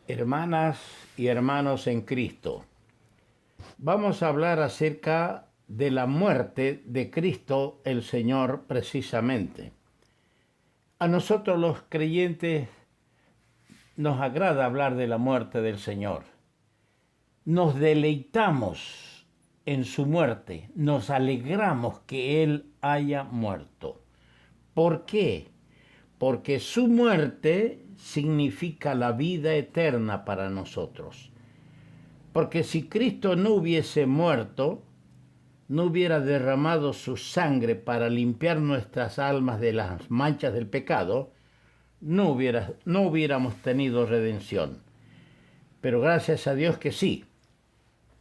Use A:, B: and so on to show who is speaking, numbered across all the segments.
A: Hermanas y hermanos en Cristo, vamos a hablar acerca de la muerte de Cristo el Señor precisamente. A nosotros los creyentes nos agrada hablar de la muerte del Señor. Nos deleitamos en su muerte, nos alegramos que Él haya muerto. ¿Por qué? Porque su muerte significa la vida eterna para nosotros. Porque si Cristo no hubiese muerto, no hubiera derramado su sangre para limpiar nuestras almas de las manchas del pecado, no hubiéramos tenido redención. Pero gracias a Dios que sí.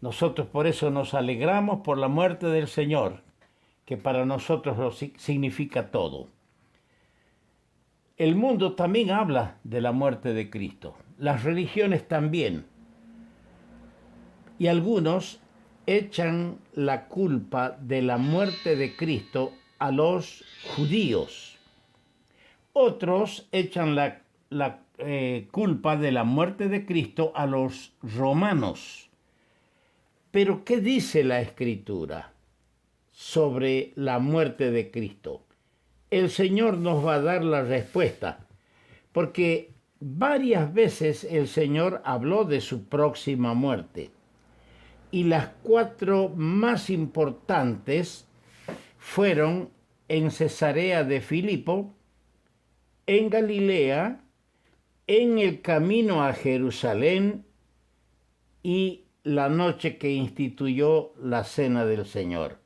A: Nosotros por eso nos alegramos por la muerte del Señor, que para nosotros lo significa todo. El mundo también habla de la muerte de Cristo, las religiones también. Y algunos echan la culpa de la muerte de Cristo a los judíos. Otros echan la culpa de la muerte de Cristo a los romanos. Pero ¿qué dice la Escritura sobre la muerte de Cristo? El Señor nos va a dar la respuesta, porque varias veces el Señor habló de su próxima muerte. Y las 4 más importantes fueron en Cesarea de Filipo, en Galilea, en el camino a Jerusalén y la noche que instituyó la Cena del Señor.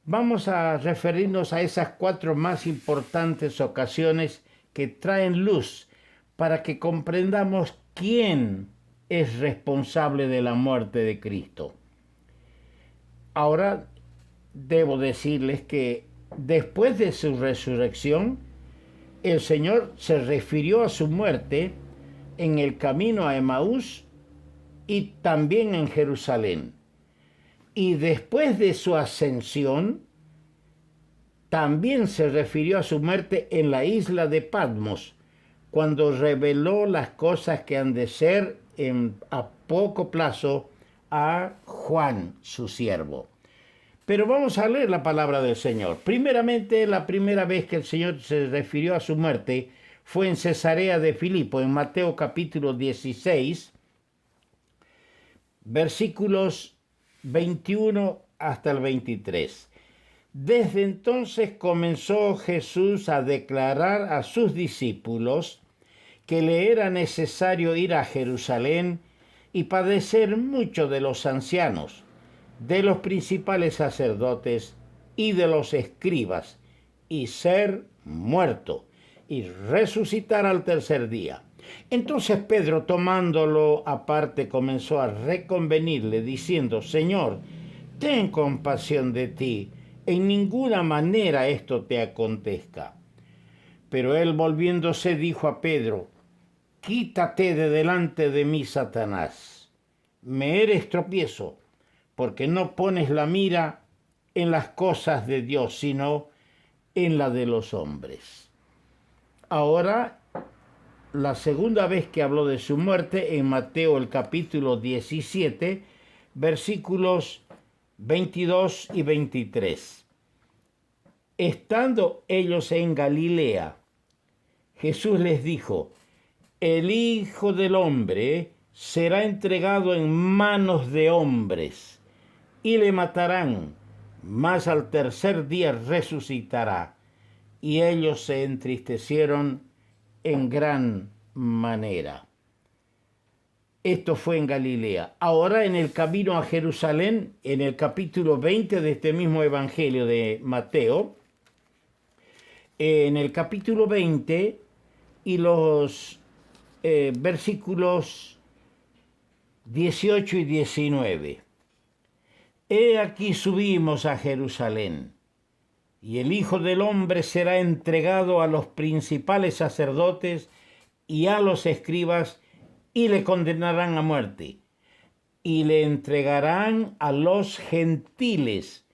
A: Vamos a referirnos a esas 4 más importantes ocasiones que traen luz para que comprendamos quién es responsable de la muerte de Cristo. Ahora debo decirles que después de su resurrección, el Señor se refirió a su muerte en el camino a Emaús y también en Jerusalén. Y después de su ascensión, también se refirió a su muerte en la isla de Patmos, cuando reveló las cosas que han de ser a poco plazo a Juan, su siervo. Pero vamos a leer la palabra del Señor. Primeramente, la primera vez que el Señor se refirió a su muerte fue en Cesarea de Filipo, en Mateo capítulo 16, versículos 21 hasta el 23. Desde entonces comenzó Jesús a declarar a sus discípulos que le era necesario ir a Jerusalén y padecer mucho de los ancianos, de los principales sacerdotes y de los escribas, y ser muerto, y resucitar al tercer día. Entonces Pedro, tomándolo aparte, comenzó a reconvenirle, diciendo: Señor, ten compasión de ti, en ninguna manera esto te acontezca. Pero él, volviéndose, dijo a Pedro: Quítate de delante de mí, Satanás. Me eres tropiezo, porque no pones la mira en las cosas de Dios, sino en la de los hombres. Ahora, la segunda vez que habló de su muerte, en Mateo el capítulo 17, versículos 22 y 23. Estando ellos en Galilea, Jesús les dijo: el Hijo del Hombre será entregado en manos de hombres, y le matarán, mas al tercer día resucitará. Y ellos se entristecieron en gran manera. Esto fue en Galilea. Ahora, en el camino a Jerusalén, en el capítulo 20 de este mismo evangelio de Mateo, en el capítulo 20 y los versículos 18 y 19. He aquí subimos a Jerusalén, y el Hijo del Hombre será entregado a los principales sacerdotes y a los escribas, y le condenarán a muerte, y le entregarán a los gentiles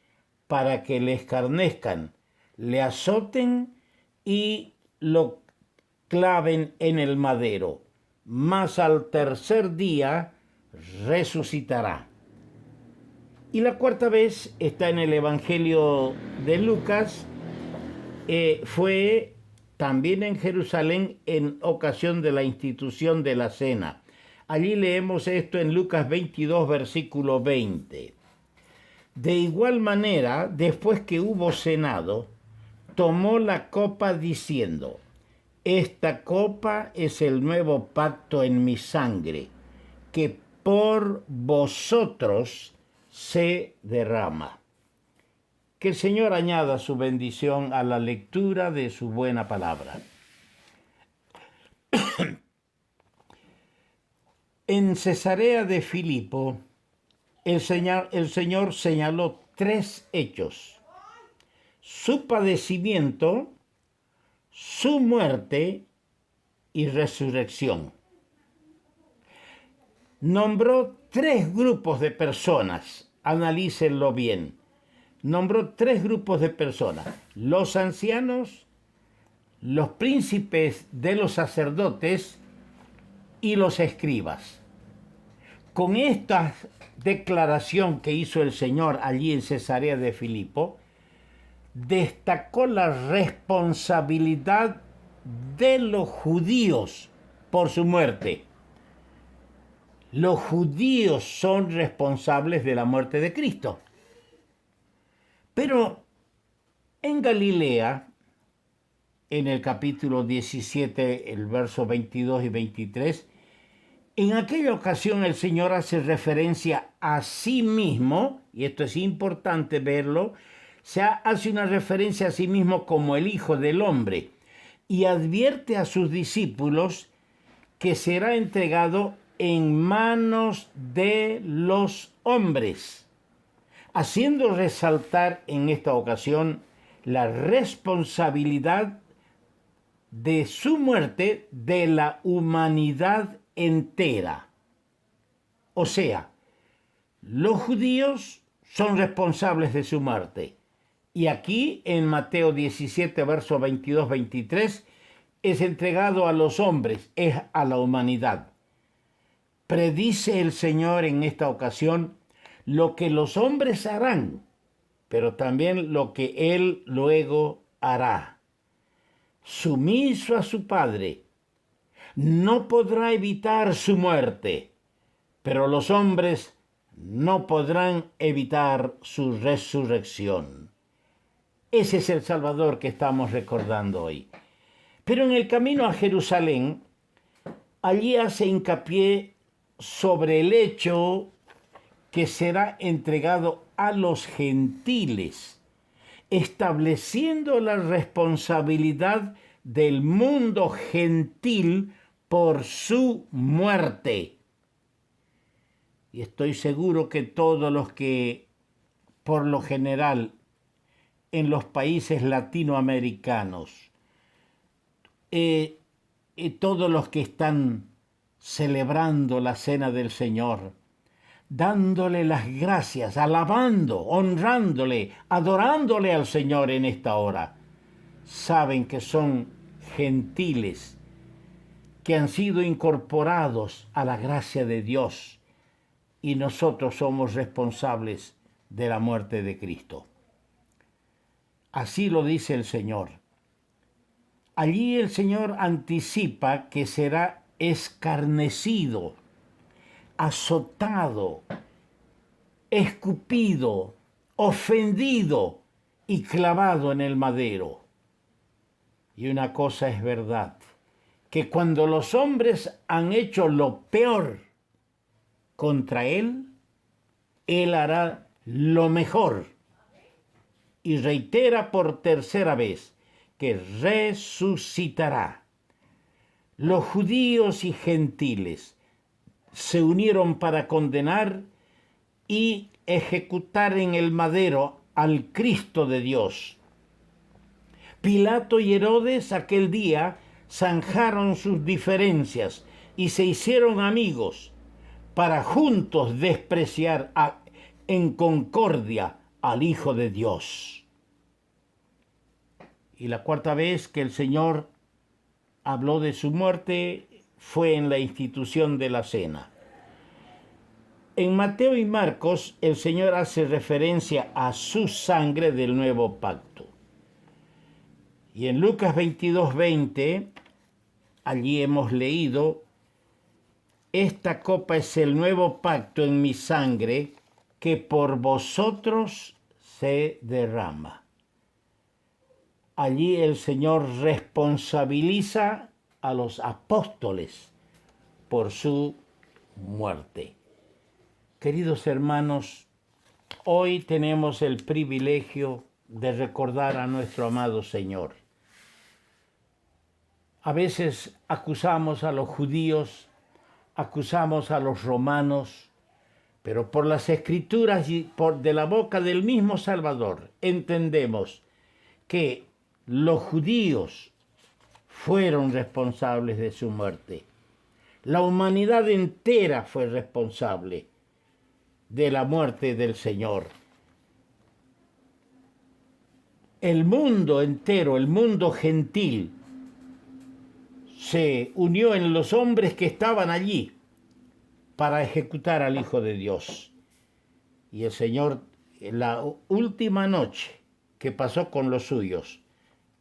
A: para que le escarnezcan, le azoten y lo claven en el madero. mas al tercer día resucitará. Y la cuarta vez está en el Evangelio de Lucas, fue también en Jerusalén en ocasión de la institución de la cena. Allí leemos esto en Lucas 22, versículo 20. De igual manera, después que hubo cenado, tomó la copa diciendo: esta copa es el nuevo pacto en mi sangre, que por vosotros se derrama. Que el Señor añada su bendición a la lectura de su buena palabra. En Cesarea de Filipo, el Señor señaló 3 hechos: su padecimiento, su muerte y resurrección. Nombró 3 grupos de personas, analícenlo bien. Nombró 3 grupos de personas: los ancianos, los príncipes de los sacerdotes y los escribas. Con esta declaración que hizo el Señor allí en Cesarea de Filipo, destacó la responsabilidad de los judíos por su muerte. Los judíos son responsables de la muerte de Cristo. Pero en Galilea, en el capítulo 17, el verso 22 y 23, en aquella ocasión el Señor hace referencia a sí mismo, y esto es importante verlo, hace una referencia a sí mismo como el Hijo del Hombre, y advierte a sus discípulos que será entregado en manos de los hombres, haciendo resaltar en esta ocasión la responsabilidad de su muerte de la humanidad entera. O sea, los judíos son responsables de su muerte. Y aquí en Mateo 17, verso 22-23, es entregado a los hombres, es a la humanidad. Predice el Señor en esta ocasión lo que los hombres harán, pero también lo que Él luego hará. Sumiso a su Padre, no podrá evitar su muerte, pero los hombres no podrán evitar su resurrección. Ese es el Salvador que estamos recordando hoy. Pero en el camino a Jerusalén, allí hace hincapié sobre el hecho que será entregado a los gentiles, estableciendo la responsabilidad del mundo gentil por su muerte. Y estoy seguro que todos los que, por lo general, en los países latinoamericanos, todos los que están celebrando la cena del Señor, dándole las gracias, alabando, honrándole, adorándole al Señor en esta hora, saben que son gentiles, que han sido incorporados a la gracia de Dios, y nosotros somos responsables de la muerte de Cristo. Así lo dice el Señor. Allí el Señor anticipa que será escarnecido, azotado, escupido, ofendido y clavado en el madero. Y una cosa es verdad, que cuando los hombres han hecho lo peor contra Él, Él hará lo mejor. Y reitera por tercera vez que resucitará. Los judíos y gentiles se unieron para condenar y ejecutar en el madero al Cristo de Dios. Pilato y Herodes aquel día zanjaron sus diferencias y se hicieron amigos para juntos despreciar en concordia al Hijo de Dios. Y la cuarta vez que el Señor habló de su muerte fue en la institución de la cena. En Mateo y Marcos, el Señor hace referencia a su sangre del nuevo pacto. Y en Lucas 22:20, allí hemos leído: esta copa es el nuevo pacto en mi sangre que por vosotros se derrama. Allí el Señor responsabiliza a los apóstoles por su muerte. Queridos hermanos, hoy tenemos el privilegio de recordar a nuestro amado Señor. A veces acusamos a los judíos, acusamos a los romanos, pero por las Escrituras y de la boca del mismo Salvador entendemos que los judíos fueron responsables de su muerte. La humanidad entera fue responsable de la muerte del Señor. El mundo entero, el mundo gentil, se unió en los hombres que estaban allí para ejecutar al Hijo de Dios. Y el Señor, en la última noche que pasó con los suyos,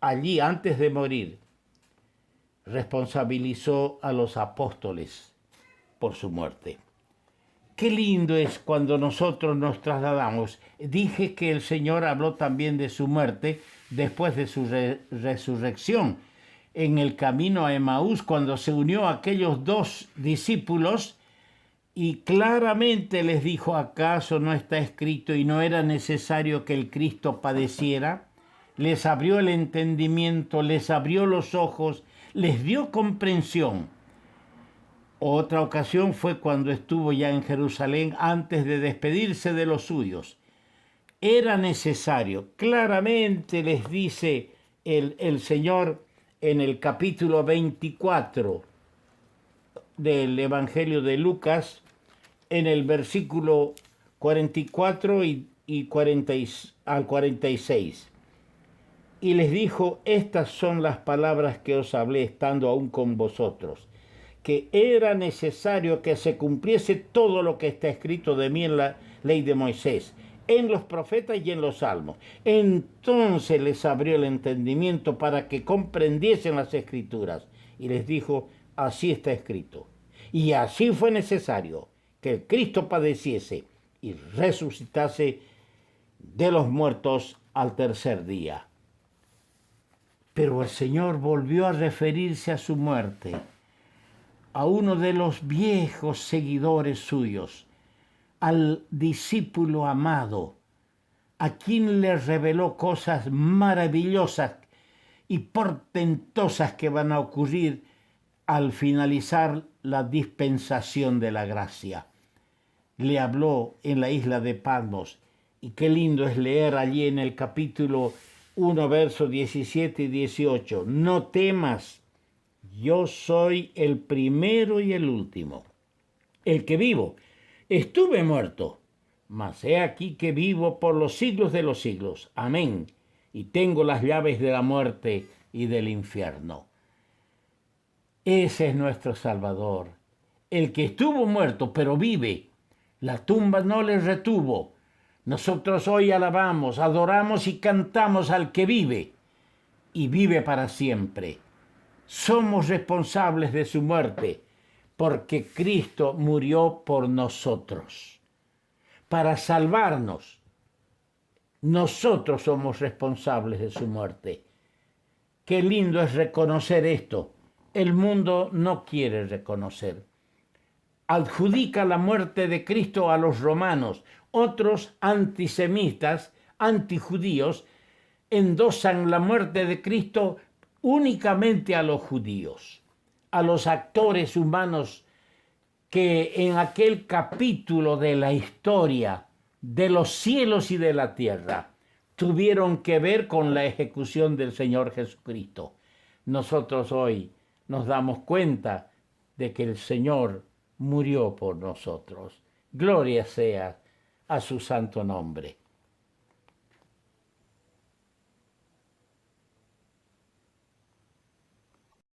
A: allí antes de morir, responsabilizó a los apóstoles por su muerte. Qué lindo es cuando nosotros nos trasladamos. Dije que el Señor habló también de su muerte después de su resurrección. En el camino a Emaús, cuando se unió a aquellos dos discípulos y claramente les dijo: ¿acaso no está escrito y no era necesario que el Cristo padeciera? Les abrió el entendimiento, les abrió los ojos, les dio comprensión. Otra ocasión fue cuando estuvo ya en Jerusalén antes de despedirse de los suyos. Era necesario, claramente les dice el Señor en el capítulo 24 del Evangelio de Lucas, en el versículo 44 al 46. Y les dijo: estas son las palabras que os hablé estando aún con vosotros, que era necesario que se cumpliese todo lo que está escrito de mí en la ley de Moisés, en los profetas y en los salmos. Entonces les abrió el entendimiento para que comprendiesen las Escrituras. Y les dijo: así está escrito. Y así fue necesario que el Cristo padeciese y resucitase de los muertos al tercer día. Pero el Señor volvió a referirse a su muerte a uno de los viejos seguidores suyos, al discípulo amado, a quien le reveló cosas maravillosas y portentosas que van a ocurrir al finalizar la dispensación de la gracia. Le habló en la isla de Patmos, y qué lindo es leer allí en el capítulo 1, versos 17 y 18. No temas, yo soy el primero y el último, el que vivo. Estuve muerto, mas he aquí que vivo por los siglos de los siglos. Amén. Y tengo las llaves de la muerte y del infierno. Ese es nuestro Salvador, el que estuvo muerto, pero vive. La tumba no le retuvo. Nosotros hoy alabamos, adoramos y cantamos al que vive, y vive para siempre. Somos responsables de su muerte, porque Cristo murió por nosotros, para salvarnos. Nosotros somos responsables de su muerte. Qué lindo es reconocer esto. El mundo no quiere reconocer. Adjudica la muerte de Cristo a los romanos. Otros antisemitas, antijudíos, endosan la muerte de Cristo únicamente a los judíos, a los actores humanos que en aquel capítulo de la historia de los cielos y de la tierra tuvieron que ver con la ejecución del Señor Jesucristo. Nosotros hoy nos damos cuenta de que el Señor murió por nosotros. Gloria sea a su santo nombre.